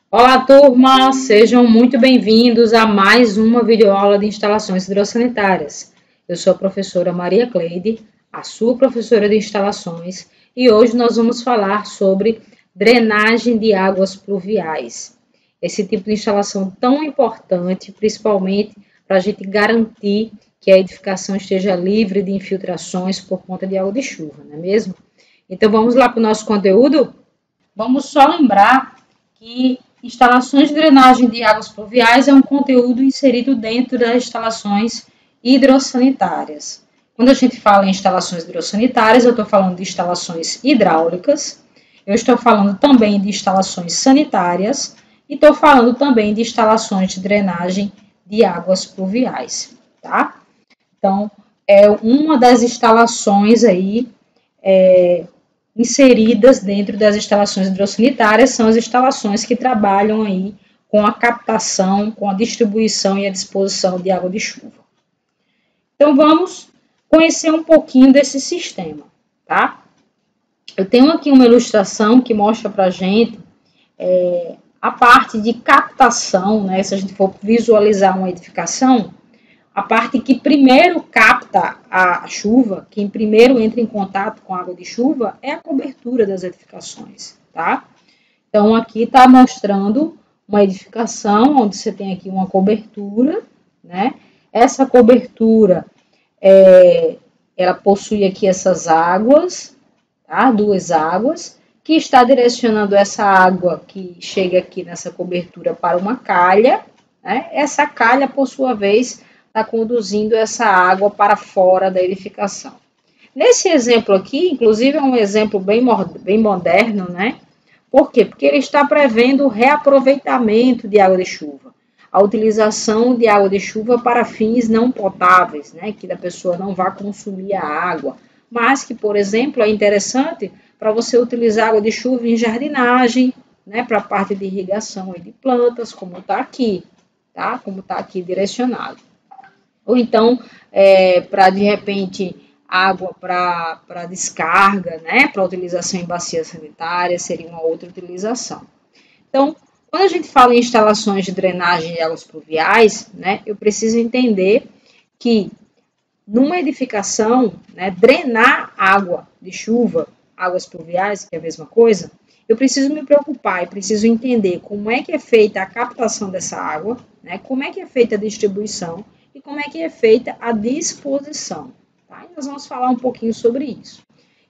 Olá, turma! Sejam muito bem-vindos a mais uma videoaula de instalações hidrossanitárias. Eu sou a professora Maria Cleide, a sua professora de instalações, e hoje nós vamos falar sobre drenagem de águas pluviais. Esse tipo de instalação tão importante, principalmente para a gente garantir que a edificação esteja livre de infiltrações por conta de água de chuva, não é mesmo? Então vamos lá para o nosso conteúdo? Vamos só lembrar que instalações de drenagem de águas pluviais é um conteúdo inserido dentro das instalações hidrossanitárias. Quando a gente fala em instalações hidrossanitárias, eu estou falando de instalações hidráulicas, eu estou falando também de instalações sanitárias e estou falando também de instalações de drenagem de águas pluviais, tá? Então, é uma das instalações aí inseridas dentro das instalações hidrossanitárias são as instalações que trabalham aí com a captação, com a distribuição e a disposição de água de chuva. Então, vamos conhecer um pouquinho desse sistema, tá? Eu tenho aqui uma ilustração que mostra para a gente a parte de captação, né? Se a gente for visualizar uma edificação, a parte que primeiro capta a chuva, quem primeiro entra em contato com a água de chuva, é a cobertura das edificações, tá? Então, aqui está mostrando uma edificação, onde você tem aqui uma cobertura, né? Essa cobertura, ela possui aqui essas águas, tá? Duas águas, que está direcionando essa água que chega aqui nessa cobertura para uma calha, né? Essa calha, por sua vez, está conduzindo essa água para fora da edificação. Nesse exemplo aqui, inclusive é um exemplo bem moderno, né? Por quê? Porque ele está prevendo o reaproveitamento de água de chuva, a utilização de água de chuva para fins não potáveis, né? Que a pessoa não vá consumir a água, mas que, por exemplo, é interessante para você utilizar água de chuva em jardinagem, né? Para a parte de irrigação e de plantas, como está aqui, tá? Como está aqui direcionado. Ou então, para, de repente, água para descarga, né? Para utilização em bacias sanitárias, seria uma outra utilização. Então, quando a gente fala em instalações de drenagem de águas pluviais, né? Eu preciso entender que, numa edificação, né, drenar água de chuva, águas pluviais, que é a mesma coisa, eu preciso me preocupar e preciso entender como é que é feita a captação dessa água, né? Como é que é feita a distribuição, e como é que é feita a disposição. Tá? E nós vamos falar um pouquinho sobre isso.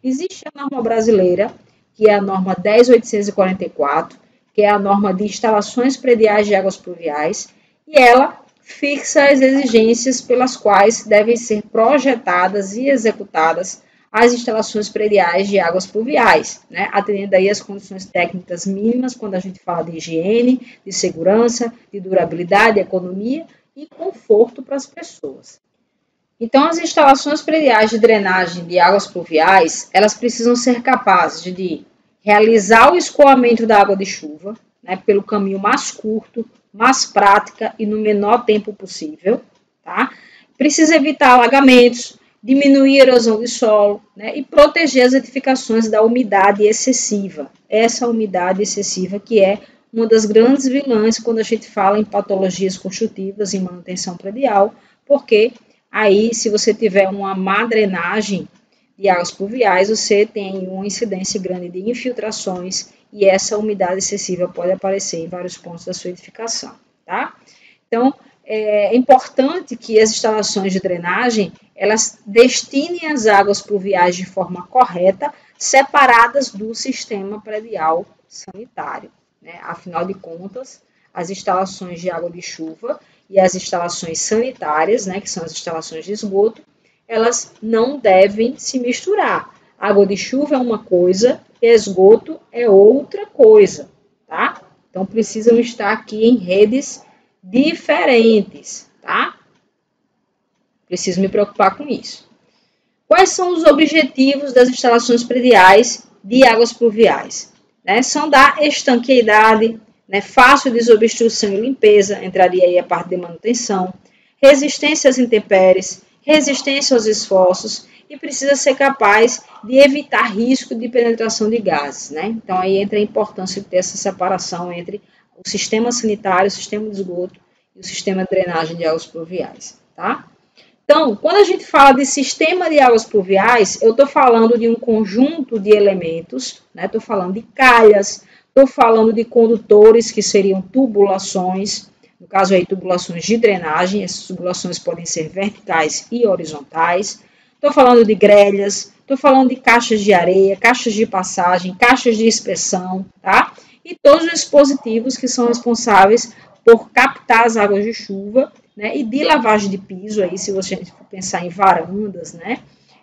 Existe a norma brasileira, que é a norma 10.844, que é a norma de instalações prediais de águas pluviais, e ela fixa as exigências pelas quais devem ser projetadas e executadas as instalações prediais de águas pluviais, né? Atendendo aí as condições técnicas mínimas, quando a gente fala de higiene, de segurança, de durabilidade, de economia, e conforto para as pessoas. Então, as instalações prediais de drenagem de águas pluviais, elas precisam ser capazes de realizar o escoamento da água de chuva, né, pelo caminho mais curto, mais prática e no menor tempo possível, tá? Precisa evitar alagamentos, diminuir a erosão de solo, né, e proteger as edificações da umidade excessiva. Essa umidade excessiva que é uma das grandes vilãs quando a gente fala em patologias construtivas e manutenção predial, porque aí, se você tiver uma má drenagem de águas pluviais, você tem uma incidência grande de infiltrações e essa umidade excessiva pode aparecer em vários pontos da sua edificação, tá? Então, é importante que as instalações de drenagem, elas destinem as águas pluviais de forma correta, separadas do sistema predial sanitário. Né? Afinal de contas, as instalações de água de chuva e as instalações sanitárias, né, que são as instalações de esgoto, elas não devem se misturar. Água de chuva é uma coisa, esgoto é outra coisa, tá? Então, precisam estar aqui em redes diferentes, tá? Preciso me preocupar com isso. Quais são os objetivos das instalações prediais de águas pluviais? Né? São dar estanqueidade, né? Fácil desobstrução e limpeza, entraria aí a parte de manutenção, resistência às intempéries, resistência aos esforços e precisa ser capaz de evitar risco de penetração de gases. Né? Então, aí entra a importância de ter essa separação entre o sistema sanitário, o sistema de esgoto e o sistema de drenagem de águas pluviais, tá? Então, quando a gente fala de sistema de águas pluviais, eu estou falando de um conjunto de elementos, né? Estou falando de calhas, estou falando de condutores, que seriam tubulações, no caso aí, tubulações de drenagem, essas tubulações podem ser verticais e horizontais. Estou falando de grelhas, estou falando de caixas de areia, caixas de passagem, caixas de inspeção, tá? E todos os dispositivos que são responsáveis por captar as águas de chuva, né, e de lavagem de piso, aí, se você for pensar em varandas, né,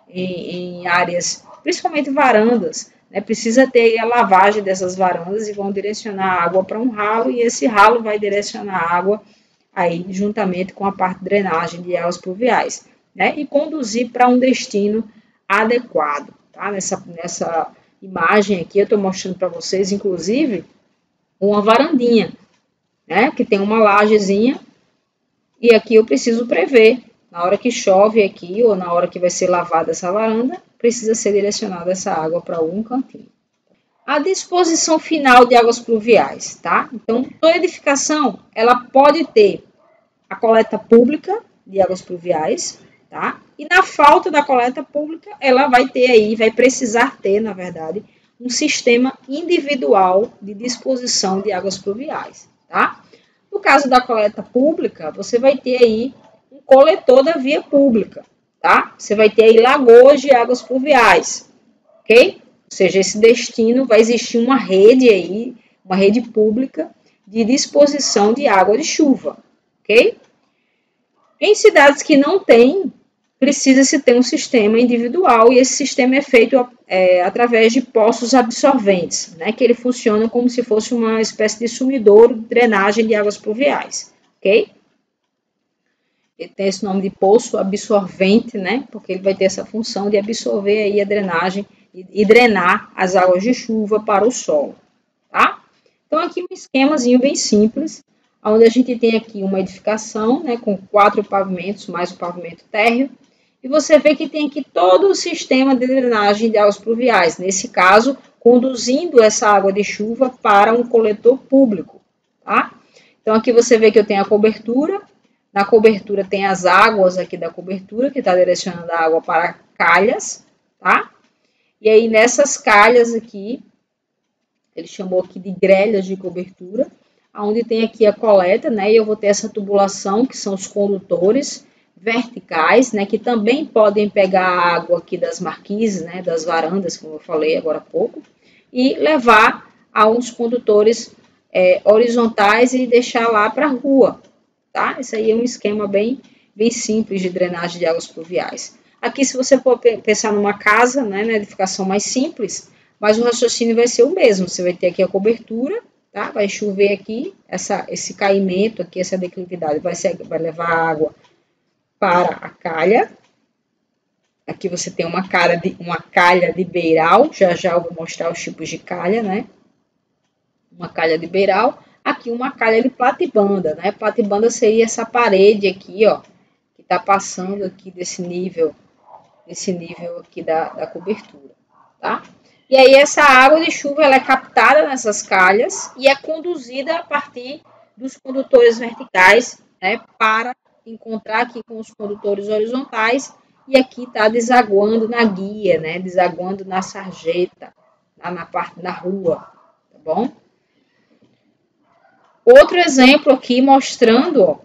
em áreas, principalmente varandas, né, precisa ter a lavagem dessas varandas e vão direcionar a água para um ralo, e esse ralo vai direcionar a água aí, juntamente com a parte de drenagem de águas pluviais, né, e conduzir para um destino adequado. Tá? Nessa imagem aqui, eu estou mostrando para vocês, inclusive, uma varandinha, né, que tem uma lajezinha. E aqui eu preciso prever, na hora que chove aqui, ou na hora que vai ser lavada essa varanda, precisa ser direcionada essa água para algum cantinho. A disposição final de águas pluviais, tá? Então, toda edificação, ela pode ter a coleta pública de águas pluviais, tá? E na falta da coleta pública, ela vai ter aí, vai precisar ter, na verdade, um sistema individual de disposição de águas pluviais, tá? No caso da coleta pública, você vai ter aí um coletor da via pública, tá? Você vai ter aí lagoas de águas pluviais, ok? Ou seja, esse destino vai existir uma rede aí, uma rede pública de disposição de água de chuva, ok? Em cidades que não tem, precisa-se ter um sistema individual e esse sistema é feito através de poços absorventes, né, que ele funciona como se fosse uma espécie de sumidouro de drenagem de águas pluviais, ok? Ele tem esse nome de poço absorvente, né, porque ele vai ter essa função de absorver aí a drenagem e drenar as águas de chuva para o solo, tá? Então, aqui um esquemazinho bem simples, onde a gente tem aqui uma edificação, né, com 4 pavimentos, mais o pavimento térreo, e você vê que tem aqui todo o sistema de drenagem de águas pluviais, nesse caso, conduzindo essa água de chuva para um coletor público, tá? Então, aqui você vê que eu tenho a cobertura, na cobertura tem as águas aqui da cobertura, que está direcionando a água para calhas, tá? E aí, nessas calhas aqui, ele chamou aqui de grelhas de cobertura, onde tem aqui a coleta, né? E eu vou ter essa tubulação, que são os condutores verticais, né? Que também podem pegar a água aqui das marquises, né? Das varandas, como eu falei agora há pouco, e levar a uns condutores horizontais e deixar lá para a rua, tá? Esse aí é um esquema bem simples de drenagem de águas pluviais. Aqui, se você for pensar numa casa, né? Na edificação mais simples, mas o raciocínio vai ser o mesmo. Você vai ter aqui a cobertura, tá? Vai chover aqui, esse caimento aqui, essa declividade vai levar a água para a calha. Aqui você tem uma calha de beiral, já eu vou mostrar os tipos de calha, né? Uma calha de beiral, aqui uma calha de platibanda, né? Platibanda seria essa parede aqui, ó, que tá passando aqui desse nível aqui da cobertura, tá? E aí essa água de chuva ela é captada nessas calhas e é conduzida a partir dos condutores verticais, né, para encontrar aqui com os condutores horizontais e aqui está desaguando na guia, né, desaguando na sarjeta, na parte da rua, tá bom? Outro exemplo aqui mostrando, ó,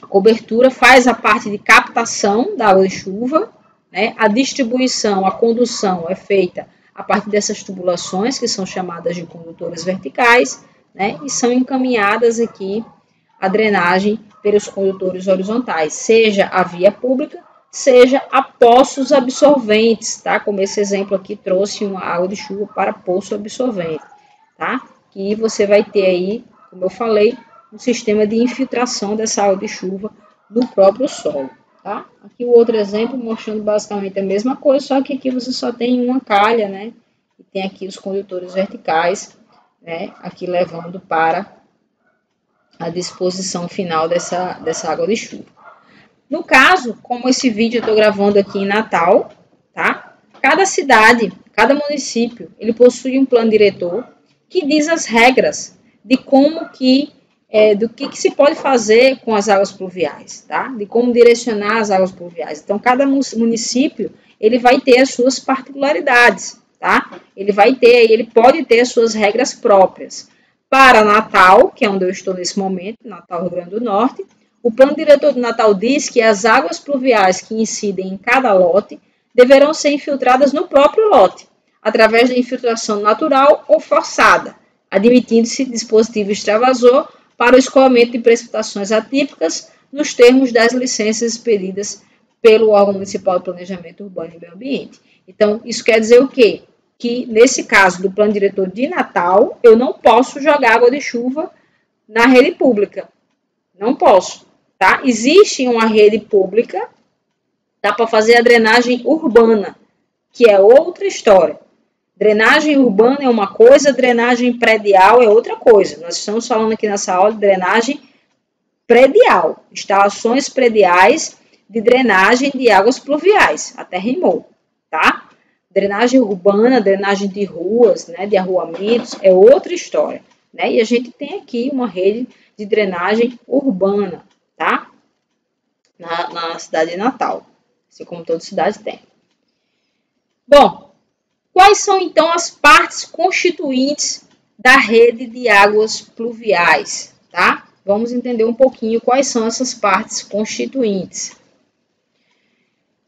a cobertura faz a parte de captação da água de chuva, né? A distribuição, a condução é feita a partir dessas tubulações, que são chamadas de condutores verticais, né? E são encaminhadas aqui a drenagem pelos condutores horizontais, seja a via pública, seja a poços absorventes, tá? Como esse exemplo aqui trouxe uma água de chuva para poço absorvente, tá? Que você vai ter aí, como eu falei, um sistema de infiltração dessa água de chuva no próprio solo. Tá? Aqui o outro exemplo mostrando basicamente a mesma coisa, só que aqui você só tem uma calha, né? E tem aqui os condutores verticais, né? Aqui levando para a disposição final dessa água de chuva. No caso, como esse vídeo eu estou gravando aqui em Natal, tá? Cada cidade, cada município, ele possui um plano diretor que diz as regras de como que do que se pode fazer com as águas pluviais, tá? De como direcionar as águas pluviais. Então, cada município ele vai ter as suas particularidades, tá? Ele pode ter as suas regras próprias. Para Natal, que é onde eu estou nesse momento, Natal, Rio Grande do Norte, o plano diretor do Natal diz que as águas pluviais que incidem em cada lote deverão ser infiltradas no próprio lote, através da infiltração natural ou forçada, admitindo-se dispositivo extravasor para o escoamento de precipitações atípicas nos termos das licenças expedidas pelo órgão municipal de planejamento urbano e meio ambiente. Então, isso quer dizer o quê? Que, nesse caso do plano diretor de Natal, eu não posso jogar água de chuva na rede pública. Não posso, tá? Existe uma rede pública, dá para fazer a drenagem urbana, que é outra história. Drenagem urbana é uma coisa, drenagem predial é outra coisa. Nós estamos falando aqui nessa aula de drenagem predial, instalações prediais de drenagem de águas pluviais, até rimou, tá? Drenagem urbana, drenagem de ruas, né, de arruamentos, é outra história, né? E a gente tem aqui uma rede de drenagem urbana, tá? Na cidade de Natal, assim como toda cidade tem. Bom, quais são então as partes constituintes da rede de águas pluviais, tá? Vamos entender um pouquinho quais são essas partes constituintes.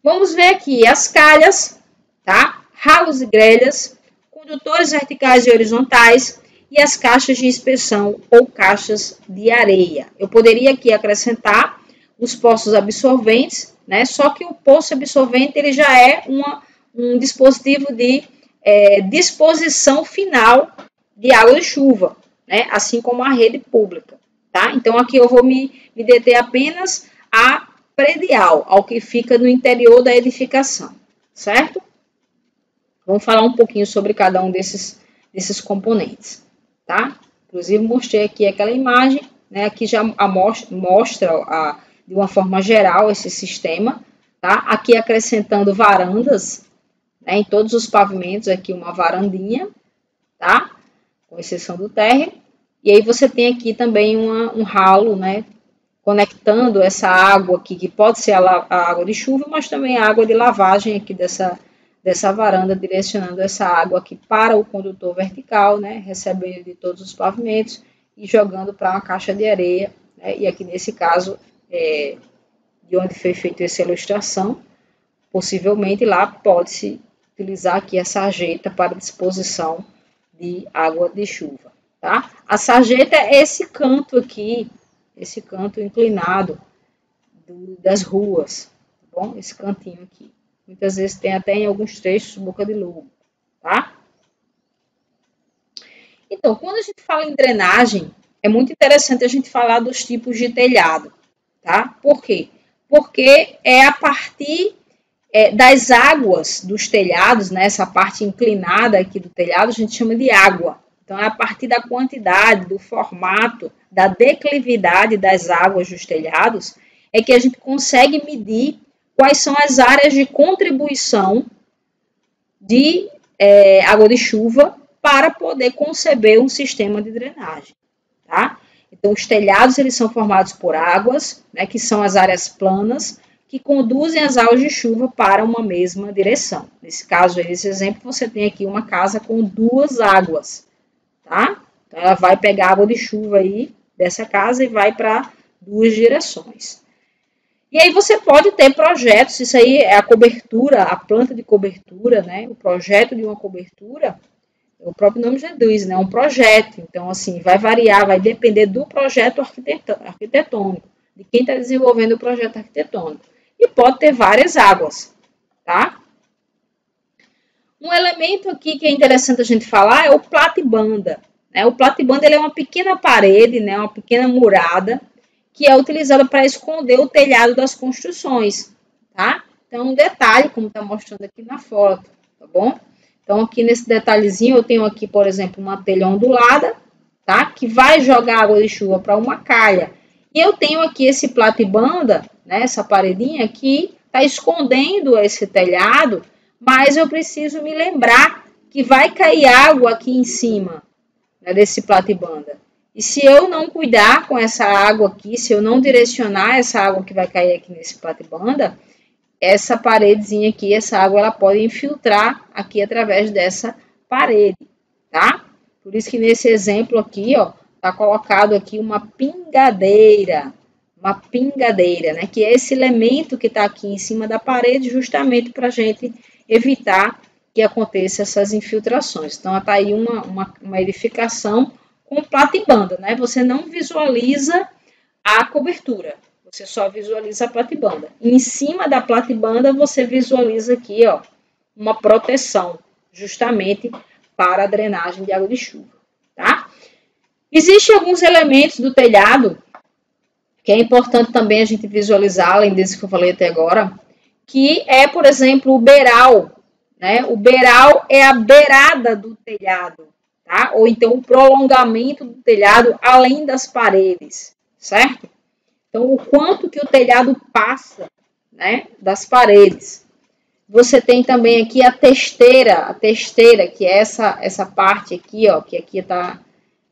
Vamos ver aqui as calhas, tá? Ralos e grelhas, condutores verticais e horizontais e as caixas de inspeção ou caixas de areia. Eu poderia aqui acrescentar os poços absorventes, né? Só que o poço absorvente ele já é um dispositivo de disposição final de água de chuva, né? Assim como a rede pública, tá? Então aqui eu vou me deter apenas a predial, ao que fica no interior da edificação, certo? Vamos falar um pouquinho sobre cada um desses componentes, tá? Inclusive, mostrei aqui aquela imagem, né? Aqui já mostra de uma forma geral esse sistema, tá? Aqui acrescentando varandas, né? Em todos os pavimentos, aqui uma varandinha, tá? Com exceção do térreo. E aí você tem aqui também um ralo, né? Conectando essa água aqui, que pode ser a água de chuva, mas também a água de lavagem aqui dessa varanda, direcionando essa água aqui para o condutor vertical, né, recebendo de todos os pavimentos e jogando para uma caixa de areia, né, e aqui nesse caso, de onde foi feita essa ilustração, possivelmente lá pode-se utilizar aqui a sarjeta para disposição de água de chuva, tá? A sarjeta é esse canto aqui, esse canto inclinado das ruas, tá bom? Esse cantinho aqui. Muitas vezes tem até em alguns trechos boca de lobo, tá? Então, quando a gente fala em drenagem, é muito interessante a gente falar dos tipos de telhado, tá? Por quê? Porque é a partir das águas dos telhados, né? Essa parte inclinada aqui do telhado, a gente chama de água. Então, é a partir da quantidade, do formato, da declividade das águas dos telhados, é que a gente consegue medir quais são as áreas de contribuição de água de chuva para poder conceber um sistema de drenagem, tá? Então, os telhados eles são formados por águas, né, que são as áreas planas, que conduzem as águas de chuva para uma mesma direção. Nesse caso, nesse exemplo, você tem aqui uma casa com duas águas, tá? Então, ela vai pegar água de chuva aí dessa casa e vai para duas direções. E aí você pode ter projetos, isso aí é a cobertura, a planta de cobertura, né? O projeto de uma cobertura, o próprio nome já diz, né? Um projeto. Então, assim, vai variar, vai depender do projeto arquitetônico, de quem está desenvolvendo o projeto arquitetônico. E pode ter várias águas, tá? Um elemento aqui que é interessante a gente falar é o platibanda, né? O platibanda ele é uma pequena parede, né? Uma pequena murada, que é utilizada para esconder o telhado das construções, tá? Então, um detalhe, como está mostrando aqui na foto, tá bom? Então, aqui nesse detalhezinho, eu tenho aqui, por exemplo, uma telha ondulada, tá? Que vai jogar água de chuva para uma calha. E eu tenho aqui esse platibanda, né? Essa paredinha que está escondendo esse telhado, mas eu preciso me lembrar que vai cair água aqui em cima, né, desse platibanda. E se eu não cuidar com essa água aqui, se eu não direcionar essa água que vai cair aqui nesse platibanda, essa paredezinha aqui, essa água, ela pode infiltrar aqui através dessa parede, tá? Por isso que nesse exemplo aqui, ó, tá colocado aqui uma pingadeira, né? Que é esse elemento que tá aqui em cima da parede, justamente para a gente evitar que aconteça essas infiltrações. Então, tá aí uma edificação com platibanda, né? Você não visualiza a cobertura, você só visualiza a platibanda. Em cima da platibanda, você visualiza aqui, ó, uma proteção, justamente para a drenagem de água de chuva, tá? Existem alguns elementos do telhado que é importante também a gente visualizar, além desse que eu falei até agora, que é, por exemplo, o beiral, né? O beiral é a beirada do telhado, tá? Ou então o prolongamento do telhado além das paredes, certo? Então, o quanto que o telhado passa, né, das paredes. Você tem também aqui a testeira, que é essa parte aqui, ó, que aqui tá,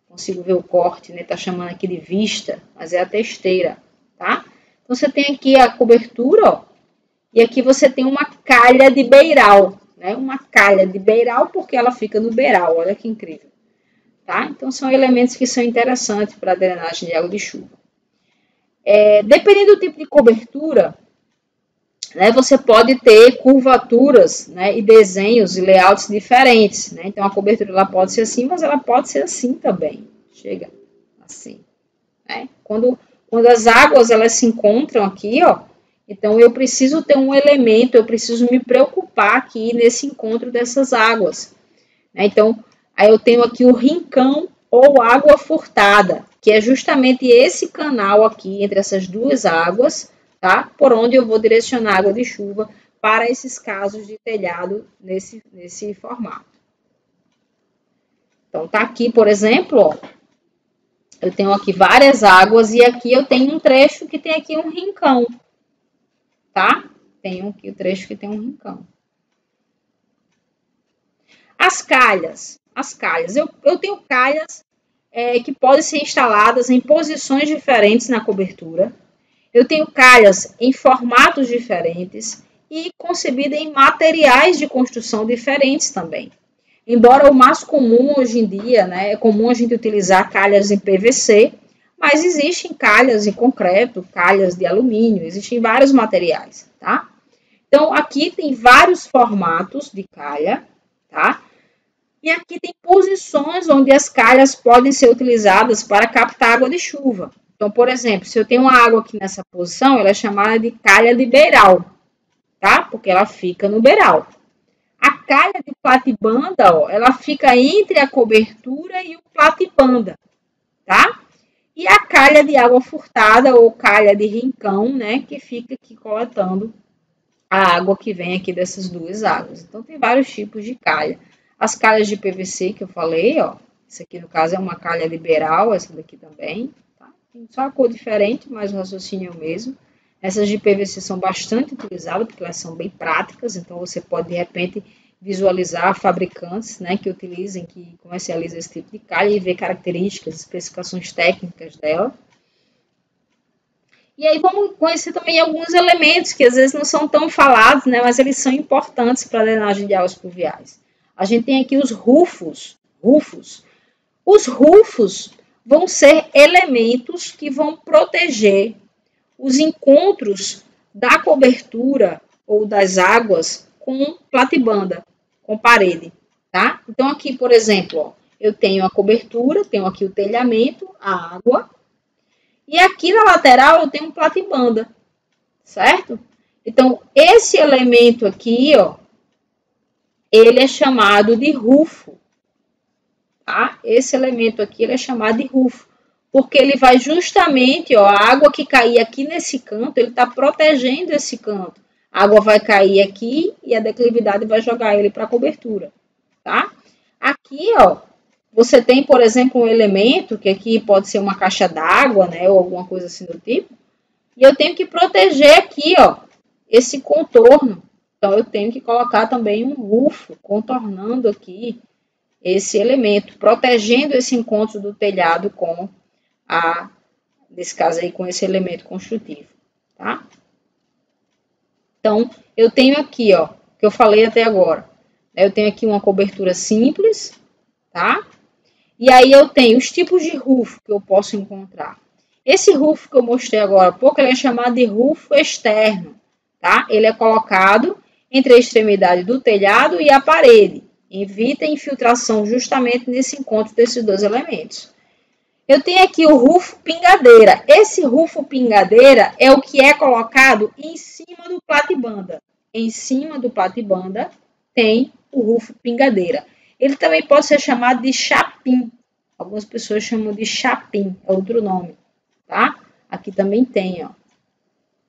consigo ver o corte, né, tá chamando aqui de vista, mas é a testeira, tá? Então, você tem aqui a cobertura, ó, e aqui você tem uma calha de beiral, né, uma calha de beiral porque ela fica no beiral, olha que incrível, tá? Então, são elementos que são interessantes para a drenagem de água de chuva. Dependendo do tipo de cobertura, né, você pode ter curvaturas, né, e desenhos e layouts diferentes, né? Então, a cobertura ela pode ser assim, mas ela pode ser assim também. Chega assim, né? Quando as águas elas se encontram aqui, ó, então eu preciso ter um elemento, eu preciso me preocupar aqui nesse encontro dessas águas, né? Então, aí eu tenho aqui o rincão ou água furtada, que é justamente esse canal aqui entre essas duas águas, tá? Por onde eu vou direcionar a água de chuva para esses casos de telhado nesse formato. Então, tá aqui, por exemplo, ó, eu tenho aqui várias águas e aqui eu tenho um trecho que tem aqui um rincão, tá? Tenho aqui o trecho que tem um rincão. As calhas. Eu tenho calhas que podem ser instaladas em posições diferentes na cobertura. Eu tenho calhas em formatos diferentes e concebida em materiais de construção diferentes também. Embora o mais comum hoje em dia, né, é comum a gente utilizar calhas em PVC, mas existem calhas em concreto, calhas de alumínio, existem vários materiais, tá? Então, aqui tem vários formatos de calha, tá? E aqui tem posições onde as calhas podem ser utilizadas para captar água de chuva. Então, por exemplo, se eu tenho uma água aqui nessa posição, ela é chamada de calha de beiral, tá? Porque ela fica no beiral. A calha de platibanda, ó, ela fica entre a cobertura e o platibanda, tá? E a calha de água furtada ou calha de rincão, né, que fica aqui coletando a água que vem aqui dessas duas águas. Então, tem vários tipos de calha. As calhas de PVC que eu falei, ó, essa aqui no caso é uma calha liberal, essa daqui também, tá? Tem só a cor diferente, mas o raciocínio é o mesmo. Essas de PVC são bastante utilizadas, porque elas são bem práticas, então você pode, de repente, visualizar fabricantes, né, que utilizem, que comercializam esse tipo de calha e ver características, especificações técnicas dela. E aí vamos conhecer também alguns elementos que às vezes não são tão falados, né, mas eles são importantes para a drenagem de águas pluviais. A gente tem aqui os rufos. Os rufos vão ser elementos que vão proteger os encontros da cobertura ou das águas com platibanda, com parede, tá? Então, aqui, por exemplo, ó, eu tenho a cobertura, tenho aqui o telhamento, a água, e aqui na lateral eu tenho um platibanda, certo? Então, esse elemento aqui, ó, ele é chamado de rufo, tá? Esse elemento aqui, ele é chamado de rufo, porque ele vai justamente, ó, a água que cair aqui nesse canto, ele está protegendo esse canto. A água vai cair aqui e a declividade vai jogar ele para a cobertura, tá? Aqui, ó, você tem, por exemplo, um elemento, que aqui pode ser uma caixa d'água, né, ou alguma coisa assim do tipo, e eu tenho que proteger aqui, ó, esse contorno. Então, eu tenho que colocar também um rufo contornando aqui esse elemento, protegendo esse encontro do telhado com nesse caso aí, com esse elemento construtivo, tá? Então, eu tenho aqui, ó, que eu falei até agora, eu tenho aqui uma cobertura simples, tá? E aí eu tenho os tipos de rufo que eu posso encontrar. Esse rufo que eu mostrei agora há pouco, ele é chamado de rufo externo, tá? Ele é colocado entre a extremidade do telhado e a parede. Evita a infiltração justamente nesse encontro desses dois elementos. Eu tenho aqui o rufo pingadeira. Esse rufo pingadeira é o que é colocado em cima do platibanda. Em cima do platibanda tem o rufo pingadeira. Ele também pode ser chamado de chapim. Algumas pessoas chamam de chapim, é outro nome, tá? Aqui também tem, ó.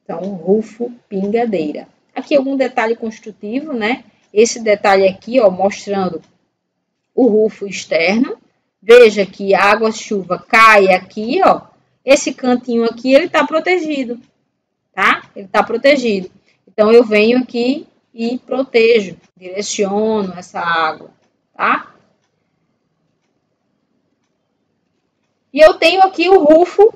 Então, rufo pingadeira. Aqui algum detalhe construtivo, né? Esse detalhe aqui, ó, mostrando o rufo externo. Veja que a água-chuva cai aqui, ó. Esse cantinho aqui, ele tá protegido, tá? Ele tá protegido. Então, eu venho aqui e protejo, direciono essa água, tá? E eu tenho aqui o rufo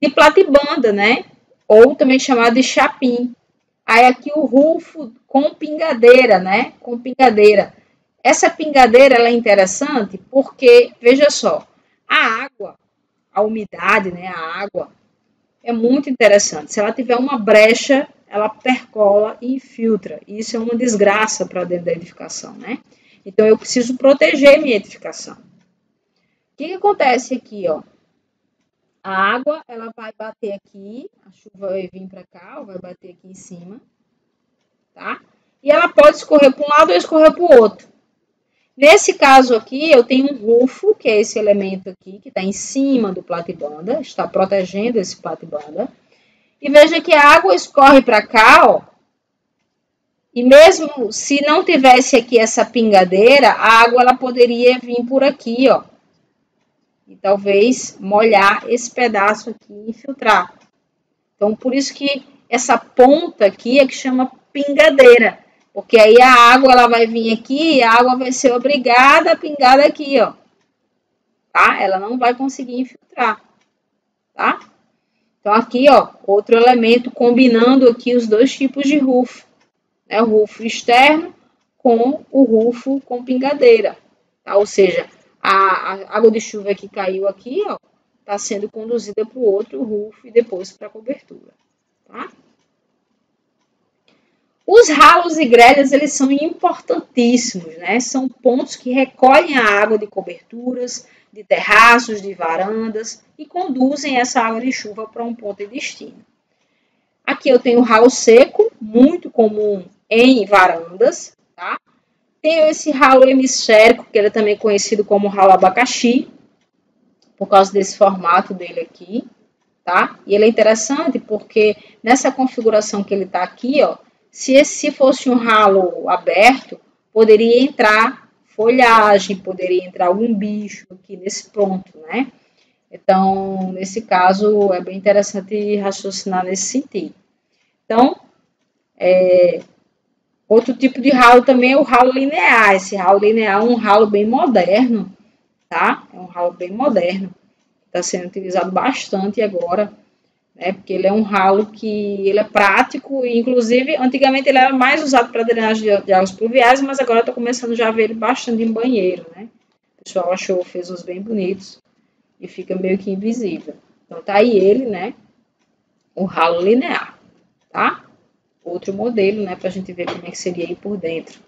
de platibanda, né? Ou também chamado de chapim. Aí aqui o rufo com pingadeira, né? Com pingadeira. Essa pingadeira ela é interessante porque, veja só, a água, a umidade, né? A água é muito interessante. Se ela tiver uma brecha, ela percola e infiltra. E isso é uma desgraça para dentro da edificação, né? Então, eu preciso proteger minha edificação. O que acontece aqui, ó? A água, ela vai bater aqui, a chuva vai vir para cá, vai bater aqui em cima, tá? E ela pode escorrer para um lado ou escorrer para o outro. Nesse caso aqui, eu tenho um rufo, que é esse elemento aqui, que está em cima do platibanda, está protegendo esse platibanda. E veja que a água escorre para cá, ó. E mesmo se não tivesse aqui essa pingadeira, a água ela poderia vir por aqui, ó. E talvez molhar esse pedaço aqui e infiltrar. Então, por isso que essa ponta aqui é que chama pingadeira. Porque aí a água ela vai vir aqui e a água vai ser obrigada a pingar daqui, ó. Tá? Ela não vai conseguir infiltrar, tá? Então, aqui, ó, outro elemento combinando aqui os dois tipos de rufo. Né? O rufo externo com o rufo com pingadeira, tá? Ou seja, a água de chuva que caiu aqui, ó, está sendo conduzida para o outro rufo e depois para a cobertura, tá? Os ralos e grelhas, eles são importantíssimos, né? São pontos que recolhem a água de coberturas, de terraços, de varandas e conduzem essa água de chuva para um ponto de destino. Aqui eu tenho o ralo seco, muito comum em varandas, tá? Tenho esse ralo hemisférico, que ele é também conhecido como ralo abacaxi, por causa desse formato dele aqui, tá? E ele é interessante porque nessa configuração que ele tá aqui, ó, se fosse um ralo aberto, poderia entrar folhagem, poderia entrar algum bicho aqui nesse ponto, né? Então, nesse caso, é bem interessante raciocinar nesse sentido. Então, outro tipo de ralo também é o ralo linear. Esse ralo linear é um ralo bem moderno, tá? É um ralo bem moderno. Está sendo utilizado bastante agora, né? Porque ele é um ralo que ele é prático e, inclusive, antigamente ele era mais usado para drenagem de águas pluviais, mas agora estou começando já a ver ele bastante em banheiro, né? O pessoal fez uns bem bonitos e fica meio que invisível. Então, tá aí ele, né? O ralo linear, tá? Outro modelo, né? Para a gente ver como é que seria aí por dentro.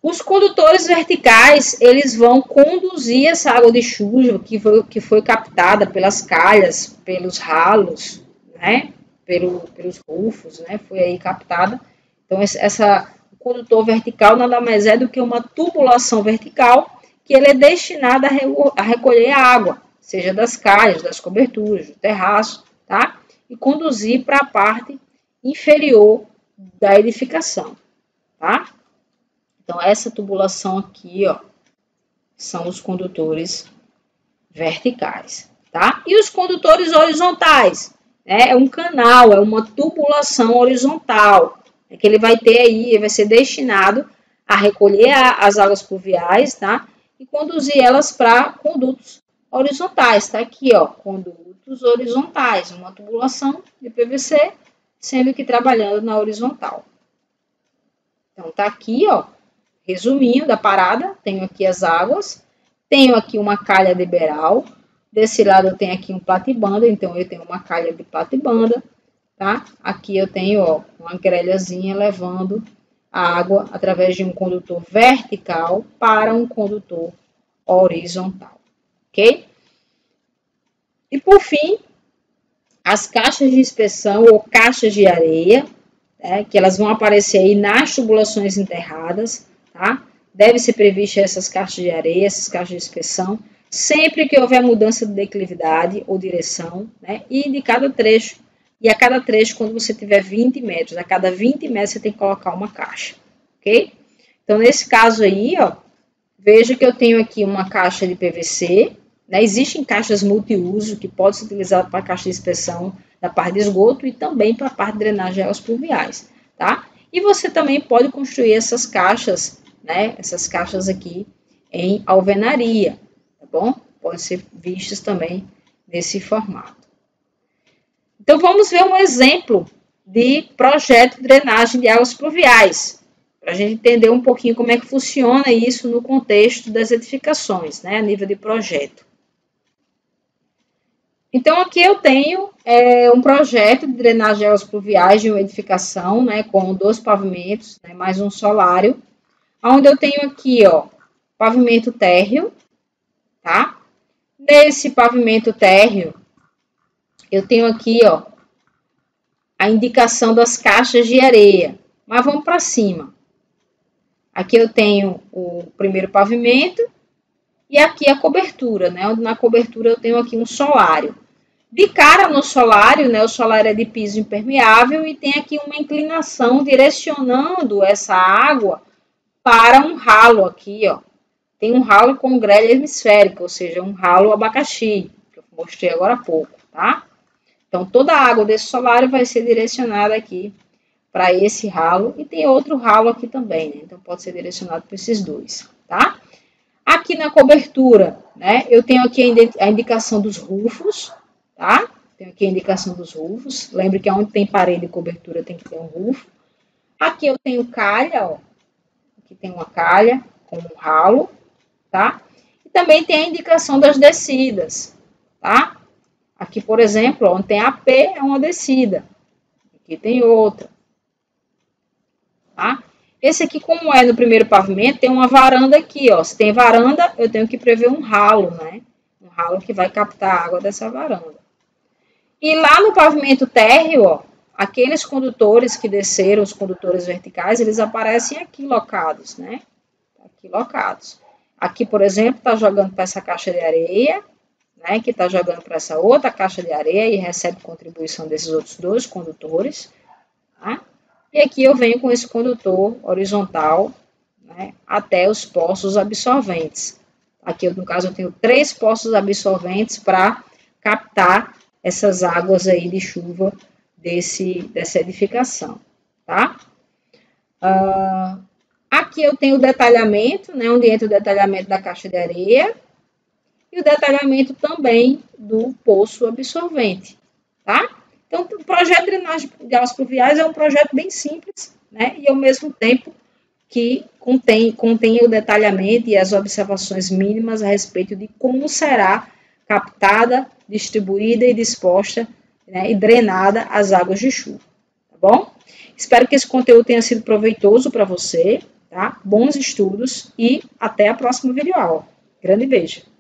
Os condutores verticais, eles vão conduzir essa água de chuva que foi captada pelas calhas, pelos ralos, né? Pelos rufos, né? Foi aí captada. Então, o condutor vertical nada mais é do que uma tubulação vertical que ele é destinado a recolher a água, seja das calhas, das coberturas, do terraço, tá? E conduzir para a parte inferior da edificação, tá? Então, essa tubulação aqui, ó, são os condutores verticais, tá? E os condutores horizontais, né? É um canal, é uma tubulação horizontal, que ele vai ter aí, vai ser destinado a recolher as águas pluviais, tá? E conduzir elas para condutos horizontais, tá? Aqui, ó, condutos horizontais, uma tubulação de PVC, sendo que trabalhando na horizontal. Então, tá aqui, ó, resuminho da parada, tenho aqui as águas, tenho aqui uma calha de beiral, desse lado eu tenho aqui um platibanda, então eu tenho uma calha de platibanda, tá? Aqui eu tenho, ó, uma grelhazinha levando a água através de um condutor vertical para um condutor horizontal, ok? E por fim, as caixas de inspeção ou caixas de areia, que elas vão aparecer aí nas tubulações enterradas, tá? Deve ser prevista essas caixas de areia, essas caixas de inspeção, sempre que houver mudança de declividade ou direção, né? E de cada trecho. E a cada trecho, quando você tiver 20 metros, a cada 20 metros você tem que colocar uma caixa, ok? Então, nesse caso aí, ó, veja que eu tenho aqui uma caixa de PVC, né? Existem caixas multiuso que podem ser utilizadas para caixa de inspeção da parte de esgoto e também para a parte de drenagem de águas pluviais, tá? E você também pode construir essas caixas, né? Essas caixas aqui em alvenaria, tá bom? Podem ser vistas também nesse formato. Então, vamos ver um exemplo de projeto de drenagem de águas pluviais, para a gente entender um pouquinho como é que funciona isso no contexto das edificações, né, a nível de projeto. Então, aqui eu tenho um projeto de drenagem de águas pluviais de uma edificação, né, com 2 pavimentos, né, mais um solário, onde eu tenho aqui, ó, pavimento térreo, tá? Nesse pavimento térreo, eu tenho aqui, ó, a indicação das caixas de areia. Mas vamos para cima. Aqui eu tenho o primeiro pavimento e aqui a cobertura, né? Onde na cobertura eu tenho aqui um solário. De cara no solário, né? O solário é de piso impermeável e tem aqui uma inclinação direcionando essa água para um ralo aqui, ó. Tem um ralo com grelha hemisférica, ou seja, um ralo abacaxi, que eu mostrei agora há pouco, tá? Então, toda a água desse solário vai ser direcionada aqui para esse ralo. E tem outro ralo aqui também, né? Então, pode ser direcionado para esses dois, tá? Aqui na cobertura, né? Eu tenho aqui a indicação dos rufos, tá? Tenho aqui a indicação dos rufos. Lembre que onde tem parede e cobertura tem que ter um rufo. Aqui eu tenho calha, ó. Aqui tem uma calha com um ralo, tá? E também tem a indicação das descidas, tá? Aqui, por exemplo, onde tem AP é uma descida. Aqui tem outra. Tá? Esse aqui, como é no primeiro pavimento, tem uma varanda aqui, ó. Se tem varanda, eu tenho que prever um ralo, né? Um ralo que vai captar a água dessa varanda. E lá no pavimento térreo, ó, aqueles condutores que desceram, os condutores verticais, eles aparecem aqui locados, né? Aqui locados. Aqui, por exemplo, está jogando para essa caixa de areia, né, que está jogando para essa outra caixa de areia e recebe contribuição desses outros 2 condutores. Tá? E aqui eu venho com esse condutor horizontal, né, até os poços absorventes. Aqui, no caso, eu tenho 3 poços absorventes para captar essas águas aí de chuva dessa edificação. Tá? Aqui eu tenho o detalhamento, né, onde entra o detalhamento da caixa de areia, e o detalhamento também do poço absorvente, tá? Então, o projeto de drenagem de águas pluviais é um projeto bem simples, né? E ao mesmo tempo que contém o detalhamento e as observações mínimas a respeito de como será captada, distribuída e disposta, né, e drenada as águas de chuva, tá bom? Espero que esse conteúdo tenha sido proveitoso para você, tá? Bons estudos e até a próxima videoaula. Grande beijo!